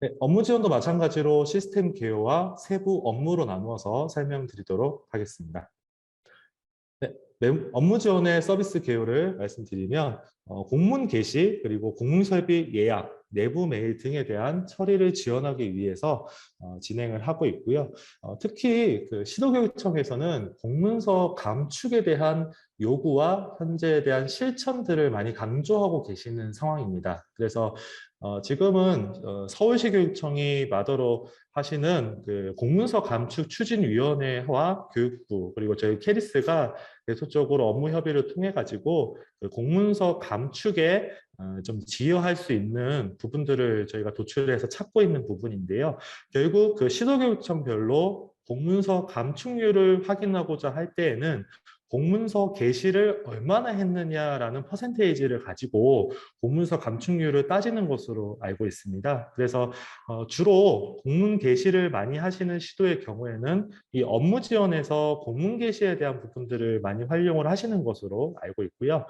네, 업무 지원도 마찬가지로 시스템 개요와 세부 업무로 나누어서 설명드리도록 하겠습니다. 네, 업무 지원의 서비스 개요를 말씀드리면 공문 게시 그리고 공문설비 예약, 내부 메일 등에 대한 처리를 지원하기 위해서 진행을 하고 있고요. 특히 그 시도교육청에서는 공문서 감축에 대한 요구와 현재에 대한 실천들을 많이 강조하고 계시는 상황입니다. 그래서 지금은 서울시 교육청이 마더로 하시는 그 공문서 감축 추진위원회와 교육부 그리고 저희 캐리스가 계속적으로 업무 협의를 통해 가지고 그 공문서 감축에 좀 지연할 수 있는 부분들을 저희가 도출해서 찾고 있는 부분인데요. 결국 그 시도교육청별로 공문서 감축률을 확인하고자 할 때에는 공문서 게시를 얼마나 했느냐라는 퍼센테이지를 가지고 공문서 감축률을 따지는 것으로 알고 있습니다. 그래서 주로 공문 게시를 많이 하시는 시도의 경우에는 이 업무 지원에서 공문 게시에 대한 부분들을 많이 활용을 하시는 것으로 알고 있고요.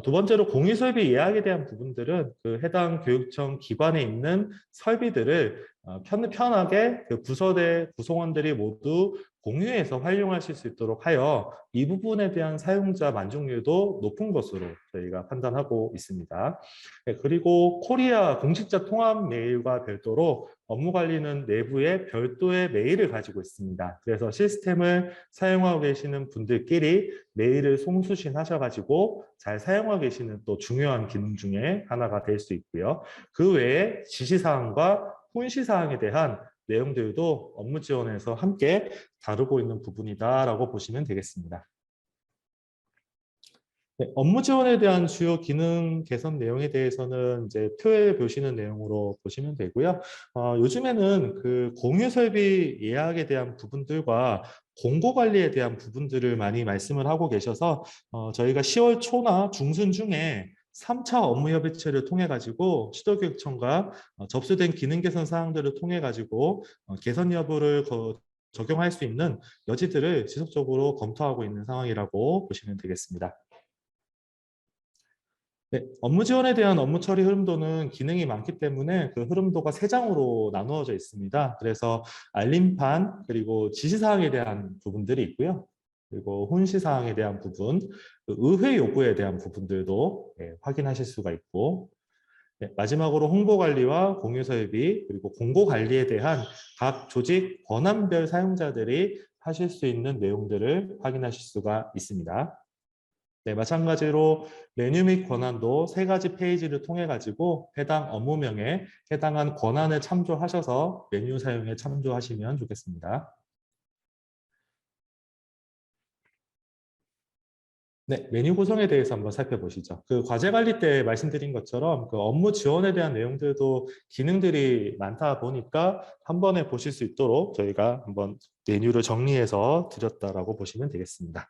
두 번째로 공유설비 예약에 대한 부분들은 그 해당 교육청 기관에 있는 설비들을 편하게 그 부서대 구성원들이 모두 공유해서 활용하실 수 있도록 하여 이 부분에 대한 사용자 만족률도 높은 것으로 저희가 판단하고 있습니다. 네, 그리고 코리아 공식자 통합 메일과 별도로 업무 관리는 내부에 별도의 메일을 가지고 있습니다. 그래서 시스템을 사용하고 계시는 분들끼리 메일을 송수신하셔가지고 잘 사용하고 계시는 또 중요한 기능 중에 하나가 될 수 있고요. 그 외에 지시사항과 훈시사항에 대한 내용들도 업무 지원에서 함께 다루고 있는 부분이다라고 보시면 되겠습니다. 네, 업무 지원에 대한 주요 기능 개선 내용에 대해서는 이제 표에 보시는 내용으로 보시면 되고요. 요즘에는 그 공유 설비 예약에 대한 부분들과 공고 관리에 대한 부분들을 많이 말씀을 하고 계셔서 저희가 10월 초나 중순 중에 3차 업무 협의체를 통해 가지고 시도교육청과 접수된 기능 개선 사항들을 통해 가지고 개선 여부를 적용할 수 있는 여지들을 지속적으로 검토하고 있는 상황이라고 보시면 되겠습니다. 네, 업무 지원에 대한 업무 처리 흐름도는 기능이 많기 때문에 그 흐름도가 세 장으로 나누어져 있습니다. 그래서 알림판, 그리고 지시사항에 대한 부분들이 있고요. 그리고 훈시사항에 대한 부분, 그 의회 요구에 대한 부분들도 확인하실 수가 있고, 마지막으로 홍보관리와 공유설비, 그리고 공고관리에 대한 각 조직 권한별 사용자들이 하실 수 있는 내용들을 확인하실 수가 있습니다. 네, 마찬가지로 메뉴 및 권한도 세 가지 페이지를 통해 가지고 해당 업무명에 해당한 권한을 참조하셔서 메뉴 사용에 참조하시면 좋겠습니다. 네, 메뉴 구성에 대해서 한번 살펴보시죠. 그 과제 관리 때 말씀드린 것처럼 그 업무 지원에 대한 내용들도 기능들이 많다 보니까 한 번에 보실 수 있도록 저희가 한번 메뉴를 정리해서 드렸다라고 보시면 되겠습니다.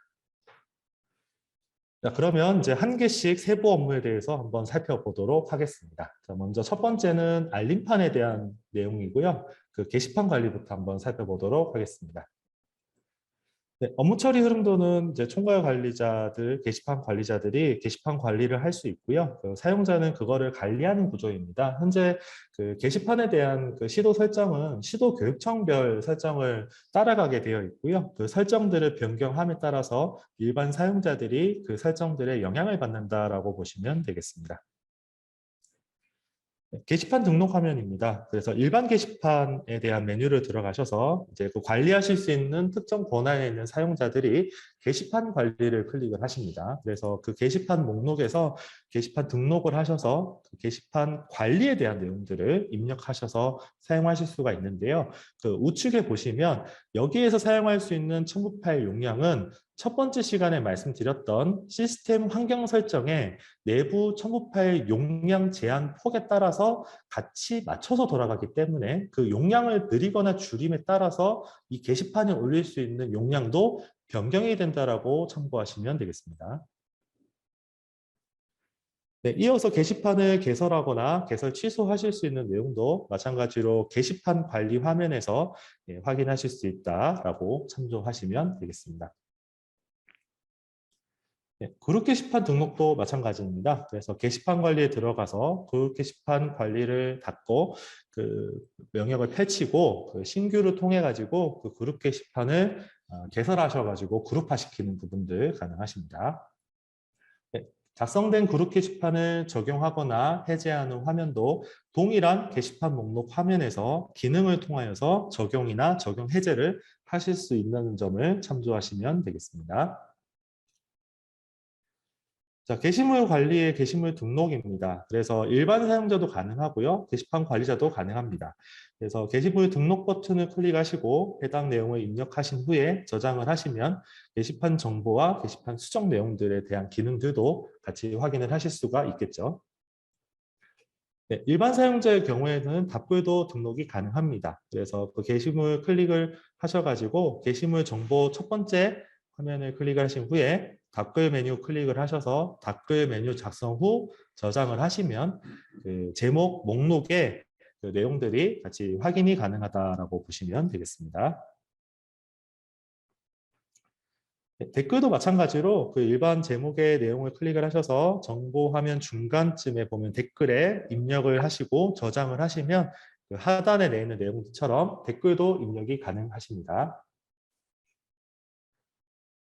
자, 그러면 이제 한 개씩 세부 업무에 대해서 한번 살펴보도록 하겠습니다. 자, 먼저 첫 번째는 알림판에 대한 내용이고요. 그 게시판 관리부터 한번 살펴보도록 하겠습니다. 네, 업무 처리 흐름도는 이제 총괄 관리자들, 게시판 관리자들이 게시판 관리를 할 수 있고요. 그 사용자는 그거를 관리하는 구조입니다. 현재 그 게시판에 대한 그 시도 설정은 시도 교육청별 설정을 따라가게 되어 있고요. 그 설정들을 변경함에 따라서 일반 사용자들이 그 설정들에 영향을 받는다라고 보시면 되겠습니다. 게시판 등록 화면입니다. 그래서 일반 게시판에 대한 메뉴를 들어가셔서 이제 그 관리하실 수 있는 특정 권한에 있는 사용자들이 게시판 관리를 클릭을 하십니다. 그래서 그 게시판 목록에서 게시판 등록을 하셔서 그 게시판 관리에 대한 내용들을 입력하셔서 사용하실 수가 있는데요. 그 우측에 보시면 여기에서 사용할 수 있는 첨부 파일 용량은 첫 번째 시간에 말씀드렸던 시스템 환경 설정에 내부 첨부 파일 용량 제한 폭에 따라서 같이 맞춰서 돌아가기 때문에 그 용량을 늘리거나 줄임에 따라서 이 게시판에 올릴 수 있는 용량도 변경이 된다라고 참고하시면 되겠습니다. 네, 이어서 게시판을 개설하거나 개설 취소하실 수 있는 내용도 마찬가지로 게시판 관리 화면에서 확인하실 수 있다라고 참조하시면 되겠습니다. 그룹 게시판 등록도 마찬가지입니다. 그래서 게시판 관리에 들어가서 그룹 게시판 관리를 닫고 그 영역을 펼치고 그 신규를 통해 가지고 그 그룹 게시판을 개설하셔 가지고 그룹화 시키는 부분들 가능하십니다. 네, 작성된 그룹 게시판을 적용하거나 해제하는 화면도 동일한 게시판 목록 화면에서 기능을 통하여서 적용이나 적용 해제를 하실 수 있는 점을 참조하시면 되겠습니다. 자, 게시물 관리의 게시물 등록입니다. 그래서 일반 사용자도 가능하고요. 게시판 관리자도 가능합니다. 그래서 게시물 등록 버튼을 클릭하시고 해당 내용을 입력하신 후에 저장을 하시면 게시판 정보와 게시판 수정 내용들에 대한 기능들도 같이 확인을 하실 수가 있겠죠. 네, 일반 사용자의 경우에는 답글도 등록이 가능합니다. 그래서 그 게시물 클릭을 하셔가지고 게시물 정보 첫 번째 화면을 클릭하신 후에 답글 메뉴 클릭을 하셔서 답글 메뉴 작성 후 저장을 하시면 그 제목 목록에 그 내용들이 같이 확인이 가능하다라고 보시면 되겠습니다. 네, 댓글도 마찬가지로 그 일반 제목의 내용을 클릭을 하셔서 정보 화면 중간쯤에 보면 댓글에 입력을 하시고 저장을 하시면 그 하단에 내있는 내용처럼 댓글도 입력이 가능하십니다.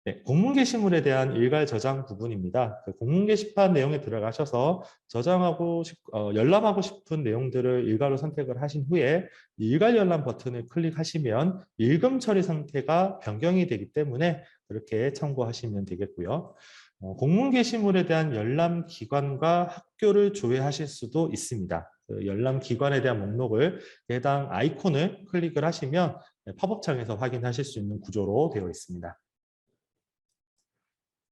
네, 공문 게시물에 대한 일괄 저장 부분입니다. 그 공문 게시판 내용에 들어가셔서 열람하고 싶은 내용들을 일괄로 선택을 하신 후에 일괄 열람 버튼을 클릭하시면 읽음 처리 상태가 변경이 되기 때문에 그렇게 참고하시면 되겠고요. 공문 게시물에 대한 열람 기관과 학교를 조회하실 수도 있습니다. 그 열람 기관에 대한 목록을 해당 아이콘을 클릭을 하시면 팝업 창에서 확인하실 수 있는 구조로 되어 있습니다.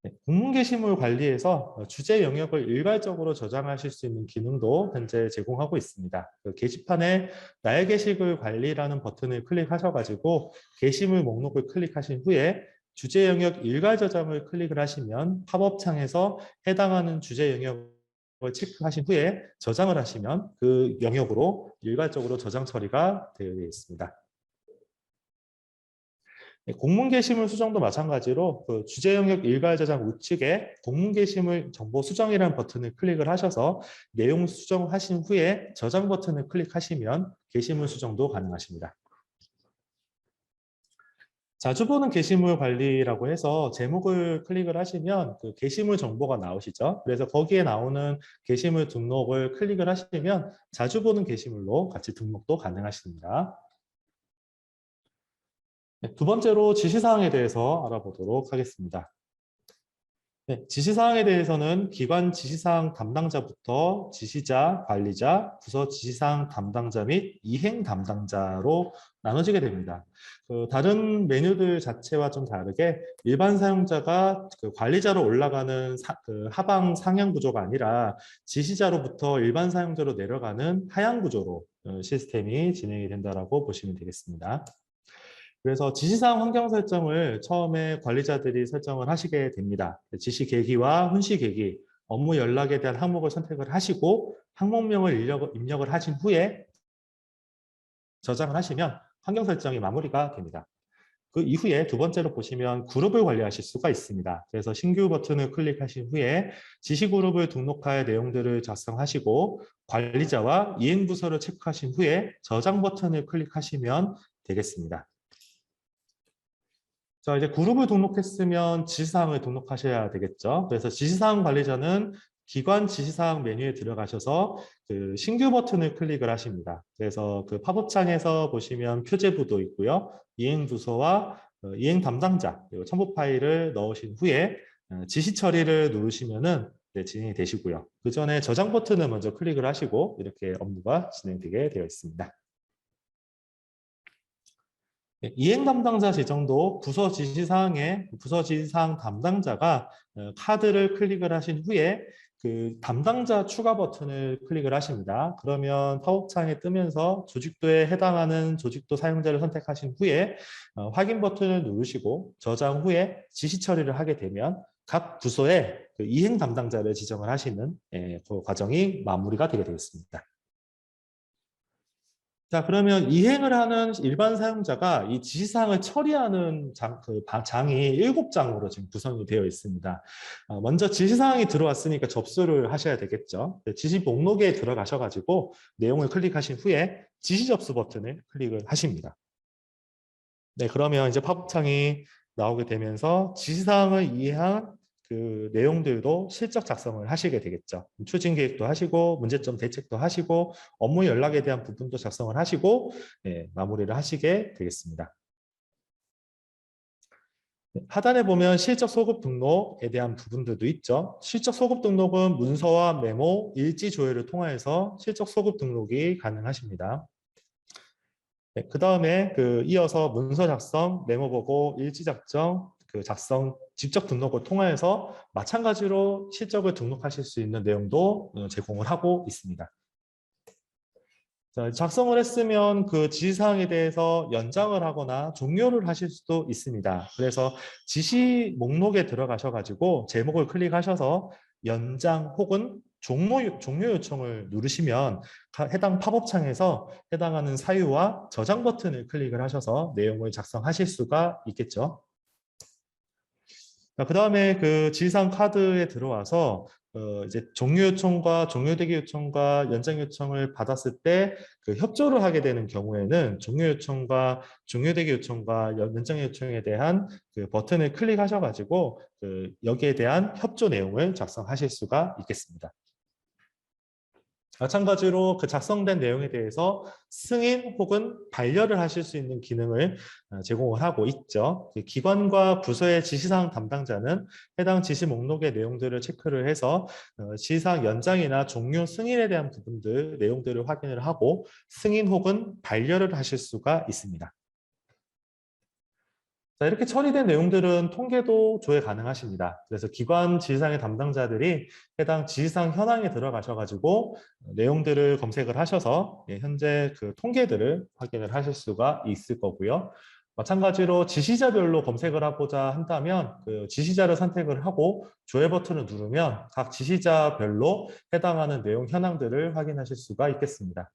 네, 공문 게시물 관리에서 주제 영역을 일괄적으로 저장하실 수 있는 기능도 현재 제공하고 있습니다. 그 게시판에 나의 게시글 관리라는 버튼을 클릭하셔가지고 게시물 목록을 클릭하신 후에 주제 영역 일괄 저장을 클릭을 하시면 팝업 창에서 해당하는 주제 영역을 체크하신 후에 저장을 하시면 그 영역으로 일괄적으로 저장 처리가 되어 있습니다. 네, 공문 게시물 수정도 마찬가지로 그 주제 영역 일괄 저장 우측에 공문 게시물 정보 수정이라는 버튼을 클릭을 하셔서 내용 수정하신 후에 저장 버튼을 클릭하시면 게시물 수정도 가능하십니다. 자주 보는 게시물 관리라고 해서 제목을 클릭을 하시면 그 게시물 정보가 나오시죠. 그래서 거기에 나오는 게시물 등록을 클릭을 하시면 자주 보는 게시물로 같이 등록도 가능하십니다. 네, 두 번째로 지시사항에 대해서 알아보도록 하겠습니다. 네, 지시사항에 대해서는 기관 지시사항 담당자부터 지시자, 관리자, 부서 지시사항 담당자 및 이행 담당자로 나눠지게 됩니다. 그 다른 메뉴들 자체와 좀 다르게 일반 사용자가 그 관리자로 올라가는 그 하방 상향 구조가 아니라 지시자로부터 일반 사용자로 내려가는 하향 구조로 시스템이 진행이 된다고 보시면 되겠습니다. 그래서 지시사항 환경 설정을 처음에 관리자들이 설정을 하시게 됩니다. 지시 계기와 훈시 계기, 업무 연락에 대한 항목을 선택을 하시고 항목명을 입력을 하신 후에 저장을 하시면 환경 설정이 마무리가 됩니다. 그 이후에 두 번째로 보시면 그룹을 관리하실 수가 있습니다. 그래서 신규 버튼을 클릭하신 후에 지시 그룹을 등록할 내용들을 작성하시고 관리자와 이행부서를 체크하신 후에 저장 버튼을 클릭하시면 되겠습니다. 자, 이제 그룹을 등록했으면 지시사항을 등록하셔야 되겠죠. 그래서 지시사항 관리자는 기관 지시사항 메뉴에 들어가셔서 그 신규 버튼을 클릭을 하십니다. 그래서 그 팝업 창에서 보시면 표제부도 있고요. 이행부서와 이행 담당자, 그리고 첨부 파일을 넣으신 후에 지시 처리를 누르시면은 진행이 되시고요. 그 전에 저장 버튼을 먼저 클릭을 하시고 이렇게 업무가 진행되게 되어 있습니다. 네, 이행 담당자 지정도 부서 지시사항에 부서 지시사항 담당자가 카드를 클릭을 하신 후에 그 담당자 추가 버튼을 클릭을 하십니다. 그러면 팝업창에 뜨면서 조직도에 해당하는 조직도 사용자를 선택하신 후에 확인 버튼을 누르시고 저장 후에 지시 처리를 하게 되면 각 부서에 그 이행 담당자를 지정을 하시는 그 과정이 마무리가 되게 되겠습니다. 자, 그러면 이행을 하는 일반 사용자가 이 지시사항을 처리하는 장이 7장으로 지금 구성이 되어 있습니다. 먼저 지시사항이 들어왔으니까 접수를 하셔야 되겠죠. 지시 목록에 들어가셔가지고 내용을 클릭하신 후에 지시 접수 버튼을 클릭을 하십니다. 네, 그러면 이제 팝업창이 나오게 되면서 지시사항을 이해한 그 내용들도 실적 작성을 하시게 되겠죠. 추진 계획도 하시고 문제점 대책도 하시고 업무 연락에 대한 부분도 작성을 하시고 네, 마무리를 하시게 되겠습니다. 네, 하단에 보면 실적 소급 등록에 대한 부분들도 있죠. 실적 소급 등록은 문서와 메모, 일지 조회를 통해서 실적 소급 등록이 가능하십니다. 네, 그 다음에 이어서 문서 작성, 메모 보고, 일지 작성, 작성, 직접 등록을 통해서 마찬가지로 실적을 등록하실 수 있는 내용도 제공을 하고 있습니다. 자, 작성을 했으면 그 지시사항에 대해서 연장을 하거나 종료를 하실 수도 있습니다. 그래서 지시 목록에 들어가셔가지고 제목을 클릭하셔서 연장 혹은 종료 요청을 누르시면 해당 팝업창에서 해당하는 사유와 저장 버튼을 클릭을 하셔서 내용을 작성하실 수가 있겠죠. 그 다음에 그 지시사항 카드에 들어와서 이제 종료 요청과 종료되기 요청과 연장 요청을 받았을 때 그 협조를 하게 되는 경우에는 종료 요청과 종료되기 요청과 연장 요청에 대한 그 버튼을 클릭하셔가지고 여기에 대한 협조 내용을 작성하실 수가 있겠습니다. 마찬가지로 그 작성된 내용에 대해서 승인 혹은 반려를 하실 수 있는 기능을 제공을 하고 있죠. 기관과 부서의 지시사항 담당자는 해당 지시 목록의 내용들을 체크를 해서 지시사항 연장이나 종료 승인에 대한 부분들, 내용들을 확인을 하고 승인 혹은 반려를 하실 수가 있습니다. 자, 이렇게 처리된 내용들은 통계도 조회 가능하십니다. 그래서 기관 지시사항의 담당자들이 해당 지시사항 현황에 들어가셔가지고 내용들을 검색을 하셔서 현재 그 통계들을 확인을 하실 수가 있을 거고요. 마찬가지로 지시자별로 검색을 하고자 한다면 그 지시자를 선택을 하고 조회 버튼을 누르면 각 지시자별로 해당하는 내용 현황들을 확인하실 수가 있겠습니다.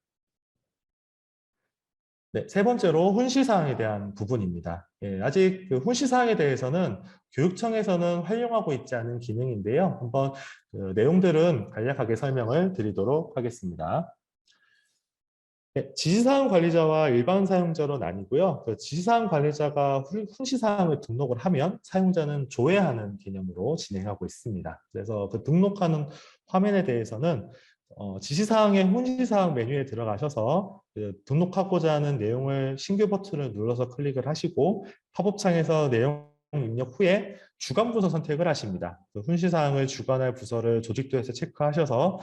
네, 세 번째로 훈시사항에 대한 부분입니다. 아직 그 훈시사항에 대해서는 교육청에서는 활용하고 있지 않은 기능인데요. 한번 그 내용들은 간략하게 설명을 드리도록 하겠습니다. 네, 지시사항 관리자와 일반 사용자로 나뉘고요. 그 지시사항 관리자가 훈시사항을 등록을 하면 사용자는 조회하는 개념으로 진행하고 있습니다. 그래서 그 등록하는 화면에 대해서는 지시사항의 훈시사항 메뉴에 들어가셔서 등록하고자 하는 내용을 신규 버튼을 눌러서 클릭을 하시고 팝업창에서 내용 입력 후에 주관 부서 선택을 하십니다. 훈시사항을 주관할 부서를 조직도에서 체크하셔서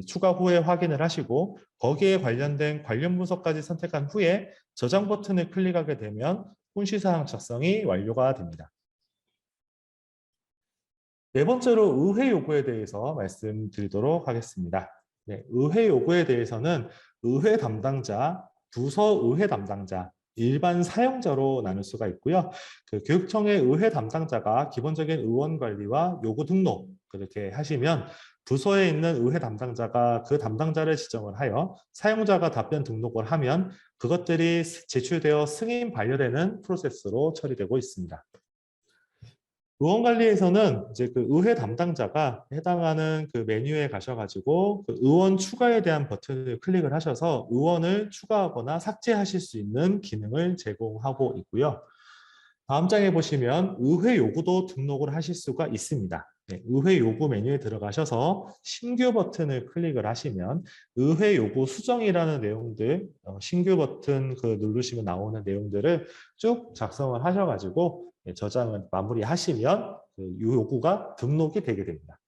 추가 후에 확인을 하시고 거기에 관련된 관련 부서까지 선택한 후에 저장 버튼을 클릭하게 되면 훈시사항 작성이 완료가 됩니다. 네 번째로 의회 요구에 대해서 말씀드리도록 하겠습니다. 네, 의회 요구에 대해서는 의회 담당자, 부서 의회 담당자, 일반 사용자로 나눌 수가 있고요. 그 교육청의 의회 담당자가 기본적인 의원 관리와 요구 등록 그렇게 하시면 부서에 있는 의회 담당자가 그 담당자를 지정을 하여 사용자가 답변 등록을 하면 그것들이 제출되어 승인 반려되는 프로세스로 처리되고 있습니다. 의원관리에서는 이제 그 의회 담당자가 해당하는 그 메뉴에 가셔가지고 그 의원 추가에 대한 버튼을 클릭을 하셔서 의원을 추가하거나 삭제하실 수 있는 기능을 제공하고 있고요. 다음 장에 보시면 의회 요구도 등록을 하실 수가 있습니다. 네, 의회 요구 메뉴에 들어가셔서 신규 버튼을 클릭을 하시면 의회 요구 수정이라는 내용들 신규 버튼 누르시면 나오는 내용들을 쭉 작성을 하셔가지고 저장을 마무리하시면 그 요구가 등록이 되게 됩니다.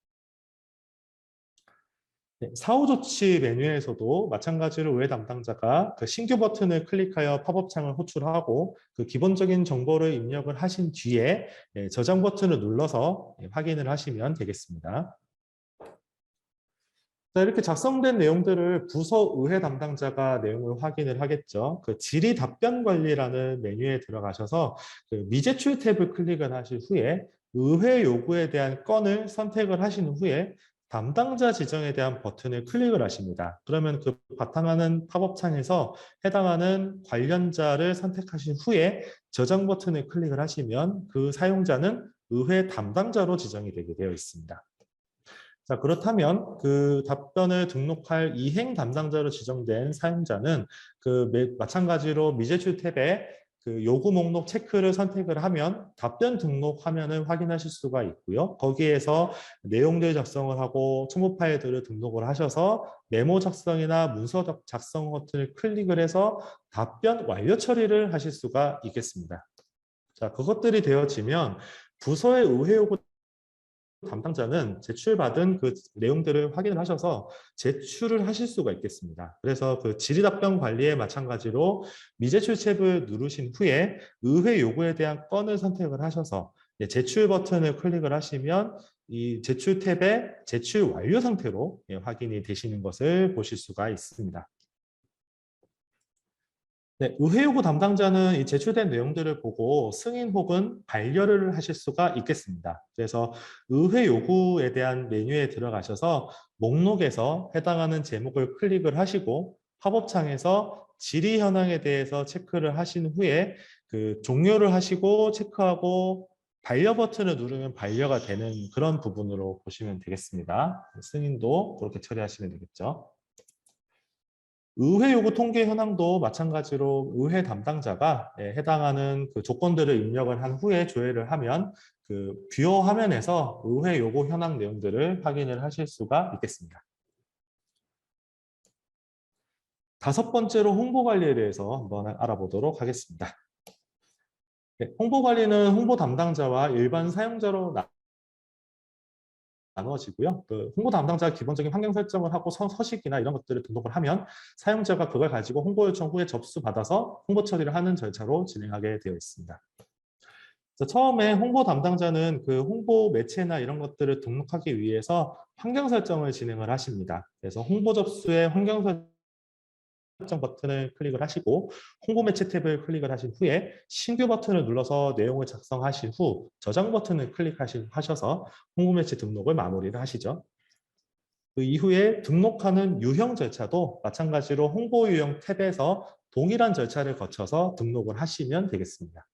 네, 사후 조치 메뉴에서도 마찬가지로 의회 담당자가 그 신규 버튼을 클릭하여 팝업창을 호출하고 그 기본적인 정보를 입력을 하신 뒤에 저장 버튼을 눌러서 확인을 하시면 되겠습니다. 자, 이렇게 작성된 내용들을 부서 의회 담당자가 내용을 확인을 하겠죠. 그 질의 답변 관리라는 메뉴에 들어가셔서 그 미제출 탭을 클릭을 하실 후에 의회 요구에 대한 건을 선택을 하신 후에 담당자 지정에 대한 버튼을 클릭을 하십니다. 그러면 그 바탕화면 팝업 창에서 해당하는 관련자를 선택하신 후에 저장 버튼을 클릭을 하시면 그 사용자는 의회 담당자로 지정이 되게 되어 있습니다. 자, 그렇다면 그 답변을 등록할 이행 담당자로 지정된 사용자는 마찬가지로 미제출 탭에 그 요구 목록 체크를 선택을 하면 답변 등록 화면을 확인하실 수가 있고요. 거기에서 내용들 작성을 하고 첨부 파일들을 등록을 하셔서 메모 작성이나 문서 작성 버튼을 클릭을 해서 답변 완료 처리를 하실 수가 있겠습니다. 자, 그것들이 되어지면 부서의 의회 요구 담당자는 제출받은 그 내용들을 확인을 하셔서 제출을 하실 수가 있겠습니다. 그래서 그 질의답변 관리에 마찬가지로 미제출 탭을 누르신 후에 의회 요구에 대한 건을 선택을 하셔서 제출 버튼을 클릭을 하시면 이 제출 탭의 제출 완료 상태로 확인이 되시는 것을 보실 수가 있습니다. 네, 의회 요구 담당자는 이 제출된 내용들을 보고 승인 혹은 반려를 하실 수가 있겠습니다. 그래서 의회 요구에 대한 메뉴에 들어가셔서 목록에서 해당하는 제목을 클릭을 하시고 팝업창에서 질의 현황에 대해서 체크를 하신 후에 그 종료를 하시고 체크하고 반려 버튼을 누르면 반려가 되는 그런 부분으로 보시면 되겠습니다. 승인도 그렇게 처리하시면 되겠죠. 의회 요구 통계 현황도 마찬가지로 의회 담당자가 해당하는 그 조건들을 입력을 한 후에 조회를 하면 그 뷰어 화면에서 의회 요구 현황 내용들을 확인을 하실 수가 있겠습니다. 다섯 번째로 홍보 관리에 대해서 한번 알아보도록 하겠습니다. 홍보 관리는 홍보 담당자와 일반 사용자로 나누어지고요. 그 홍보 담당자가 기본적인 환경 설정을 하고 서식이나 이런 것들을 등록을 하면 사용자가 그걸 가지고 홍보 요청 후에 접수받아서 홍보 처리를 하는 절차로 진행하게 되어 있습니다. 처음에 홍보 담당자는 그 홍보 매체나 이런 것들을 등록하기 위해서 환경 설정을 진행을 하십니다. 그래서 홍보 접수의 환경 설정 버튼을 클릭을 하시고 홍보 매체 탭을 클릭을 하신 후에 신규 버튼을 눌러서 내용을 작성하신 후 저장 버튼을 클릭하셔서 홍보 매체 등록을 마무리를 하시죠. 그 이후에 등록하는 유형 절차도 마찬가지로 홍보 유형 탭에서 동일한 절차를 거쳐서 등록을 하시면 되겠습니다.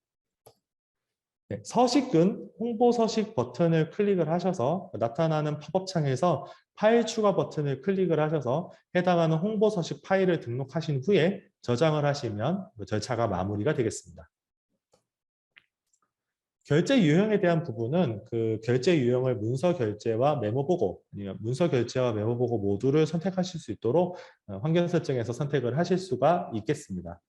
네, 서식은 홍보 서식 버튼을 클릭을 하셔서 나타나는 팝업 창에서 파일 추가 버튼을 클릭을 하셔서 해당하는 홍보 서식 파일을 등록하신 후에 저장을 하시면 그 절차가 마무리가 되겠습니다. 결제 유형에 대한 부분은 그 결제 유형을 문서 결제와 메모 보고, 아니면 문서 결제와 메모 보고 모두를 선택하실 수 있도록 환경 설정에서 선택을 하실 수가 있겠습니다.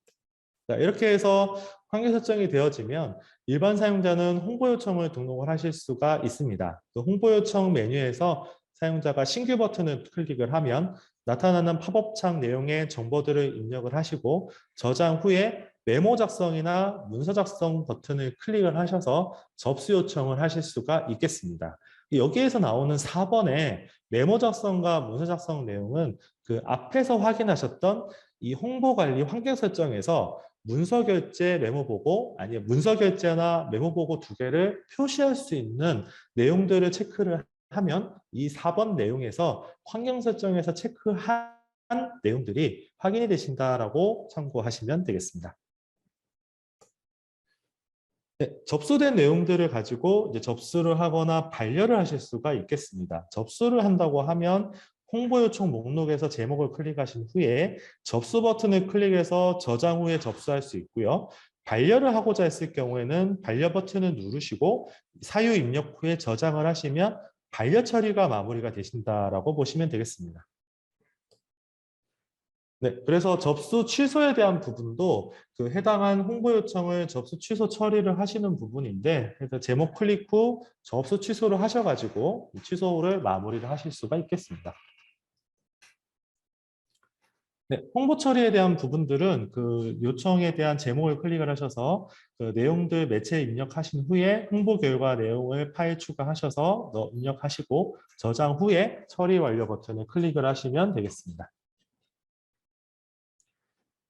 자, 이렇게 해서 환경 설정이 되어지면 일반 사용자는 홍보 요청을 등록을 하실 수가 있습니다. 그 홍보 요청 메뉴에서 사용자가 신규 버튼을 클릭을 하면 나타나는 팝업창 내용의 정보들을 입력을 하시고 저장 후에 메모 작성이나 문서 작성 버튼을 클릭을 하셔서 접수 요청을 하실 수가 있겠습니다. 여기에서 나오는 4번의 메모 작성과 문서 작성 내용은 그 앞에서 확인하셨던 이 홍보 관리 환경 설정에서 문서 결제 메모 보고 아니면 문서 결제나 메모 보고 두 개를 표시할 수 있는 내용들을 체크를 하면 이 4번 내용에서 환경 설정에서 체크한 내용들이 확인이 되신다라고 참고하시면 되겠습니다. 네, 접수된 내용들을 가지고 이제 접수를 하거나 반려를 하실 수가 있겠습니다. 접수를 한다고 하면 홍보 요청 목록에서 제목을 클릭하신 후에 접수 버튼을 클릭해서 저장 후에 접수할 수 있고요. 반려를 하고자 했을 경우에는 반려 버튼을 누르시고 사유 입력 후에 저장을 하시면 반려 처리가 마무리가 되신다라고 보시면 되겠습니다. 네, 그래서 접수 취소에 대한 부분도 그 해당한 홍보 요청을 접수 취소 처리를 하시는 부분인데, 그래서 제목 클릭 후 접수 취소를 하셔가지고 취소를 마무리를 하실 수가 있겠습니다. 네, 홍보 처리에 대한 부분들은 그 요청에 대한 제목을 클릭을 하셔서 그 내용들 매체에 입력하신 후에 홍보 결과 내용을 파일 추가하셔서 입력하시고 저장 후에 처리 완료 버튼을 클릭을 하시면 되겠습니다.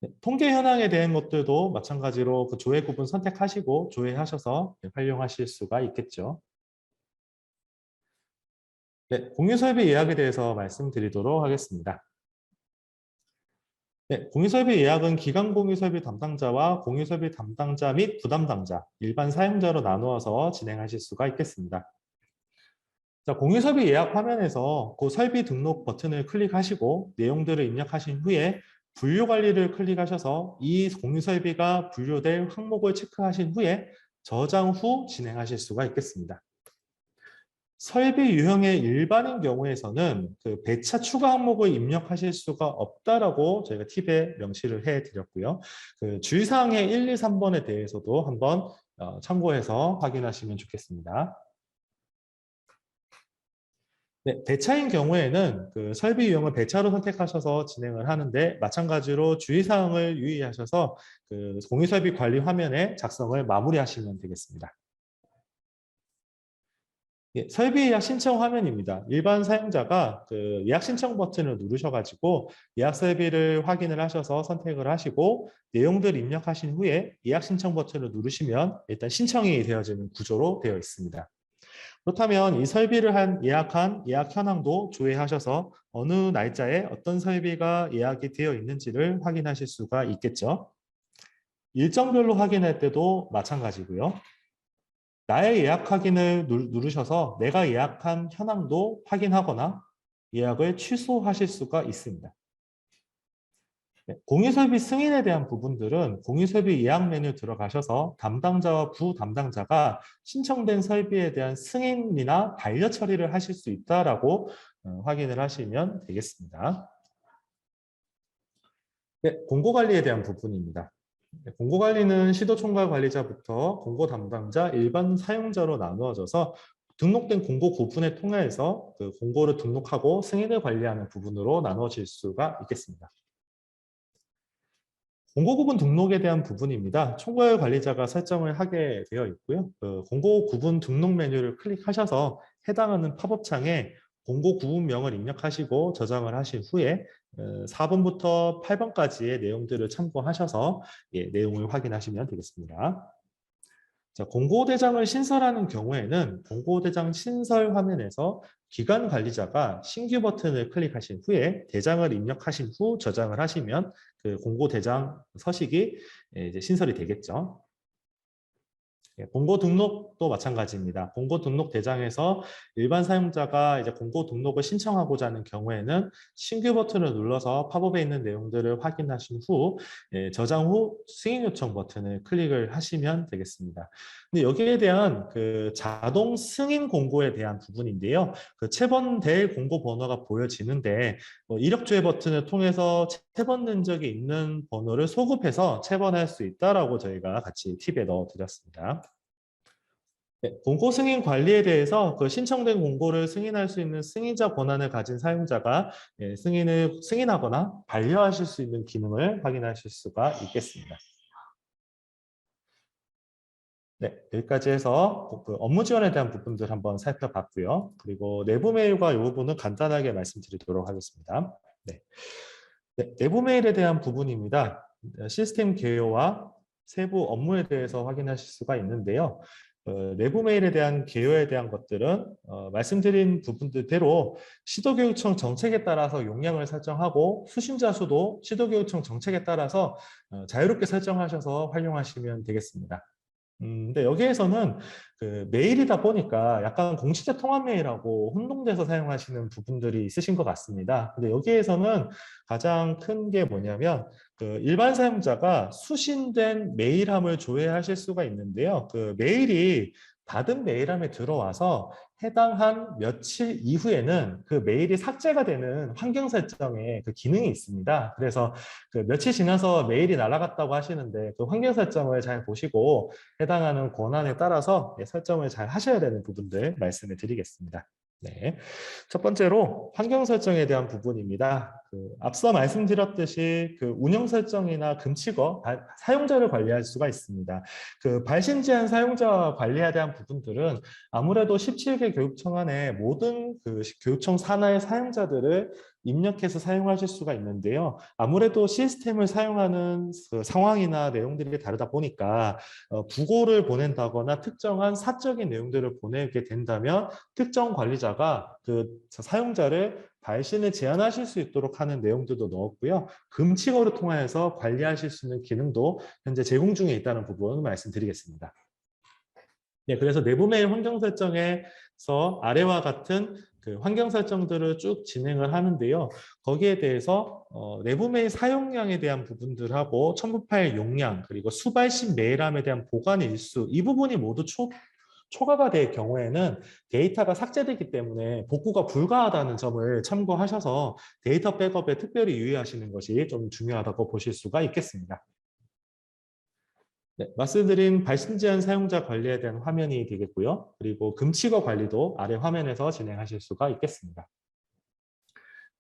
네, 통계 현황에 대한 것들도 마찬가지로 그 조회 구분 선택하시고 조회하셔서 활용하실 수가 있겠죠. 네, 공유설비 예약에 대해서 말씀드리도록 하겠습니다. 네, 공유설비 예약은 기간 공유설비 담당자와 공유설비 담당자 및 부담당자, 일반 사용자로 나누어서 진행하실 수가 있겠습니다. 자, 공유설비 예약 화면에서 그 설비 등록 버튼을 클릭하시고 내용들을 입력하신 후에 분류 관리를 클릭하셔서 이 공유설비가 분류될 항목을 체크하신 후에 저장 후 진행하실 수가 있겠습니다. 설비 유형의 일반인 경우에서는 그 배차 추가 항목을 입력하실 수가 없다라고 저희가 팁에 명시를 해드렸고요. 그 주의사항의 1, 2, 3번에 대해서도 한번 참고해서 확인하시면 좋겠습니다. 네, 배차인 경우에는 그 설비 유형을 배차로 선택하셔서 진행을 하는데 마찬가지로 주의사항을 유의하셔서 그 공유설비 관리 화면에 작성을 마무리하시면 되겠습니다. 예, 설비 예약 신청 화면입니다. 일반 사용자가 그 예약 신청 버튼을 누르셔가지고 예약 설비를 확인을 하셔서 선택을 하시고 내용들 입력하신 후에 예약 신청 버튼을 누르시면 일단 신청이 되어지는 구조로 되어 있습니다. 그렇다면 이 설비를 예약한 예약 현황도 조회하셔서 어느 날짜에 어떤 설비가 예약이 되어 있는지를 확인하실 수가 있겠죠. 일정별로 확인할 때도 마찬가지고요. 나의 예약 확인을 누르셔서 내가 예약한 현황도 확인하거나 예약을 취소하실 수가 있습니다. 네, 공유설비 승인에 대한 부분들은 공유설비 예약 메뉴 들어가셔서 담당자와 부담당자가 신청된 설비에 대한 승인이나 반려 처리를 하실 수 있다라고 확인을 하시면 되겠습니다. 네, 공고관리에 대한 부분입니다. 네, 공고관리는 시도총괄 관리자부터 공고 담당자, 일반 사용자로 나누어져서 등록된 공고 구분을 통해서 그 공고를 등록하고 승인을 관리하는 부분으로 나눠질 수가 있겠습니다. 공고 구분 등록에 대한 부분입니다. 총괄 관리자가 설정을 하게 되어 있고요. 그 공고 구분 등록 메뉴를 클릭하셔서 해당하는 팝업창에 공고 구분명을 입력하시고 저장을 하신 후에 4번부터 8번까지의 내용들을 참고하셔서 내용을 확인하시면 되겠습니다. 자, 공고대장을 신설하는 경우에는 공고대장 신설 화면에서 기관 관리자가 신규 버튼을 클릭하신 후에 대장을 입력하신 후 저장을 하시면 그 공고대장 서식이 이제 신설이 되겠죠. 공고 등록도 마찬가지입니다. 공고 등록 대장에서 일반 사용자가 이제 공고 등록을 신청하고자 하는 경우에는 신규 버튼을 눌러서 팝업에 있는 내용들을 확인하신 후 저장 후 승인 요청 버튼을 클릭을 하시면 되겠습니다. 근데 여기에 대한 그 자동 승인 공고에 대한 부분인데요. 그 체번될 공고 번호가 보여지는데 이력조회 버튼을 통해서 체번 흔적이 있는 번호를 소급해서 체번할 수 있다라고 저희가 같이 팁에 넣어드렸습니다. 네, 공고 승인 관리에 대해서 그 신청된 공고를 승인할 수 있는 승인자 권한을 가진 사용자가 승인을 승인하거나 반려하실 수 있는 기능을 확인하실 수가 있겠습니다. 네, 여기까지 해서 그 업무 지원에 대한 부분들 한번 살펴봤고요. 그리고 내부 메일과 이 부분은 간단하게 말씀드리도록 하겠습니다. 네. 네, 내부 메일에 대한 부분입니다. 시스템 개요와 세부 업무에 대해서 확인하실 수가 있는데요. 내부 메일에 대한 개요에 대한 것들은 말씀드린 부분들대로 시도교육청 정책에 따라서 용량을 설정하고 수신자 수도 시도교육청 정책에 따라서 자유롭게 설정하셔서 활용하시면 되겠습니다. 근데 여기에서는 그 메일이다 보니까 약간 공식자 통합 메일하고 혼동돼서 사용하시는 부분들이 있으신 것 같습니다. 근데 여기에서는 가장 큰 게 뭐냐면 그 일반 사용자가 수신된 메일함을 조회하실 수가 있는데요. 그 메일이 받은 메일함에 들어와서 해당한 며칠 이후에는 그 메일이 삭제가 되는 환경 설정에 그 기능이 있습니다. 그래서 그 며칠 지나서 메일이 날아갔다고 하시는데 그 환경 설정을 잘 보시고 해당하는 권한에 따라서 설정을 잘 하셔야 되는 부분들 말씀을 드리겠습니다. 네. 첫 번째로 환경 설정에 대한 부분입니다. 앞서 말씀드렸듯이 운영 설정이나 금칙어, 사용자를 관리할 수가 있습니다. 발신 제한 사용자 관리에 대한 부분들은 아무래도 17개 교육청 안에 모든 교육청 산하의 사용자들을 입력해서 사용하실 수가 있는데요. 아무래도 시스템을 사용하는 상황이나 내용들이 다르다 보니까 부고를 보낸다거나 특정한 사적인 내용들을 보내게 된다면 특정 관리자가 사용자를 발신을 제한하실 수 있도록 하는 내용들도 넣었고요. 금칙어를 통해서 관리하실 수 있는 기능도 현재 제공 중에 있다는 부분 말씀드리겠습니다. 네, 그래서 내부 메일 환경 설정에서 아래와 같은 환경 설정들을 쭉 진행을 하는데요. 거기에 대해서 내부 메일 사용량에 대한 부분들하고 첨부 파일 용량, 그리고 수발신 메일함에 대한 보관 일수, 이 부분이 모두 초과가 될 경우에는 데이터가 삭제되기 때문에 복구가 불가하다는 점을 참고하셔서 데이터 백업에 특별히 유의하시는 것이 좀 중요하다고 보실 수가 있겠습니다. 네, 말씀드린 발신 제한 사용자 관리에 대한 화면이 되겠고요. 그리고 금칙어 관리도 아래 화면에서 진행하실 수가 있겠습니다.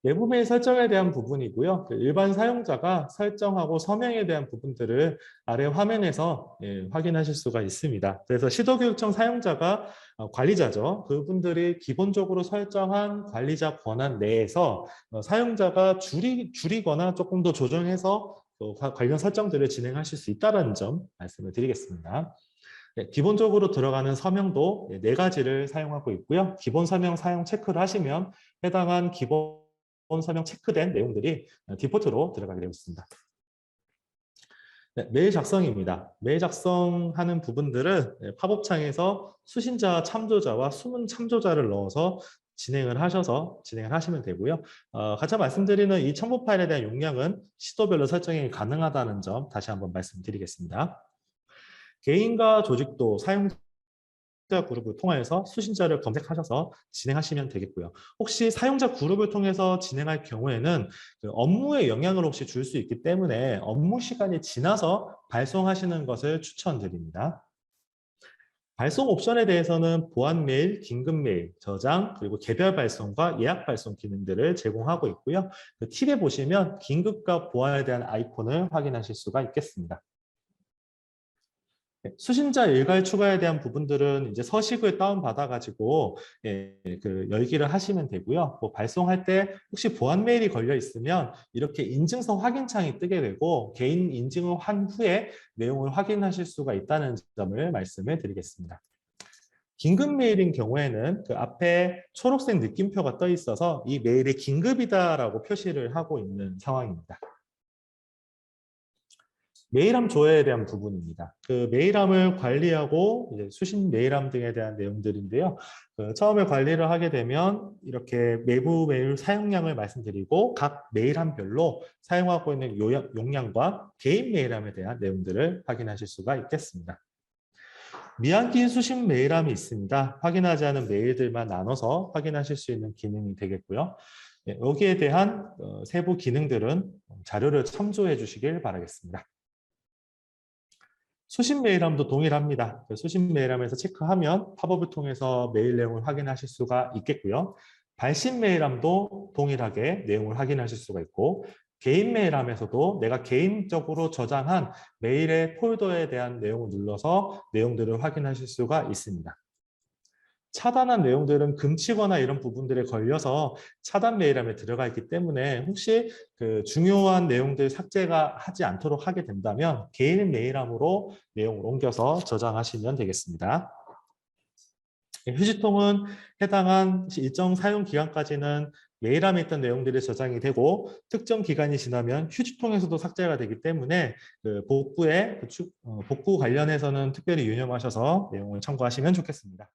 내부 메일 설정에 대한 부분이고요. 일반 사용자가 설정하고 서명에 대한 부분들을 아래 화면에서 확인하실 수가 있습니다. 그래서 시도교육청 사용자가 관리자죠. 그분들이 기본적으로 설정한 관리자 권한 내에서 사용자가 줄이거나 조금 더 조정해서 관련 설정들을 진행하실 수 있다는 점 말씀을 드리겠습니다. 네, 기본적으로 들어가는 서명도 4가지를 사용하고 있고요. 기본 서명 사용 체크를 하시면 해당한 기본 서명 체크된 내용들이 디폴트로 들어가게 되어 있습니다. 네, 메일 작성입니다. 메일 작성하는 부분들은 팝업창에서 수신자 참조자와 숨은 참조자를 넣어서 진행을 하시면 되고요. 같이 말씀드리는 이 첨부 파일에 대한 용량은 시도별로 설정이 가능하다는 점 다시 한번 말씀드리겠습니다. 개인과 조직도 사용자 그룹을 통해서 수신자를 검색하셔서 진행하시면 되겠고요. 혹시 사용자 그룹을 통해서 진행할 경우에는 업무에 영향을 혹시 줄 수 있기 때문에 업무 시간이 지나서 발송하시는 것을 추천드립니다. 발송 옵션에 대해서는 보안 메일, 긴급 메일, 저장, 그리고 개별 발송과 예약 발송 기능들을 제공하고 있고요. 팁에 보시면 긴급과 보안에 대한 아이콘을 확인하실 수가 있겠습니다. 수신자 일괄 추가에 대한 부분들은 이제 서식을 다운받아가지고 열기를 하시면 되고요. 발송할 때 혹시 보안 메일이 걸려 있으면 이렇게 인증서 확인창이 뜨게 되고 개인 인증을 한 후에 내용을 확인하실 수가 있다는 점을 말씀을 드리겠습니다. 긴급 메일인 경우에는 앞에 초록색 느낌표가 떠 있어서 이 메일이 긴급이다라고 표시를 하고 있는 상황입니다. 메일함 조회에 대한 부분입니다. 메일함을 관리하고 이제 수신 메일함 등에 대한 내용들인데요. 처음에 관리를 하게 되면 이렇게 내부 메일 사용량을 말씀드리고 각 메일함별로 사용하고 있는 용량과 개인 메일함에 대한 내용들을 확인하실 수가 있겠습니다. 미안긴 수신 메일함이 있습니다. 확인하지 않은 메일들만 나눠서 확인하실 수 있는 기능이 되겠고요. 여기에 대한 세부 기능들은 자료를 참조해 주시길 바라겠습니다. 수신 메일함도 동일합니다. 수신 메일함에서 체크하면 팝업을 통해서 메일 내용을 확인하실 수가 있겠고요. 발신 메일함도 동일하게 내용을 확인하실 수가 있고 개인 메일함에서도 내가 개인적으로 저장한 메일의 폴더에 대한 내용을 눌러서 내용들을 확인하실 수가 있습니다. 차단한 내용들은 금치거나 이런 부분들에 걸려서 차단 메일함에 들어가 있기 때문에 혹시 중요한 내용들 삭제가 하지 않도록 하게 된다면 개인 메일함으로 내용을 옮겨서 저장하시면 되겠습니다. 휴지통은 해당한 일정 사용 기간까지는 메일함에 있던 내용들이 저장이 되고 특정 기간이 지나면 휴지통에서도 삭제가 되기 때문에 복구 관련해서는 특별히 유념하셔서 내용을 참고하시면 좋겠습니다.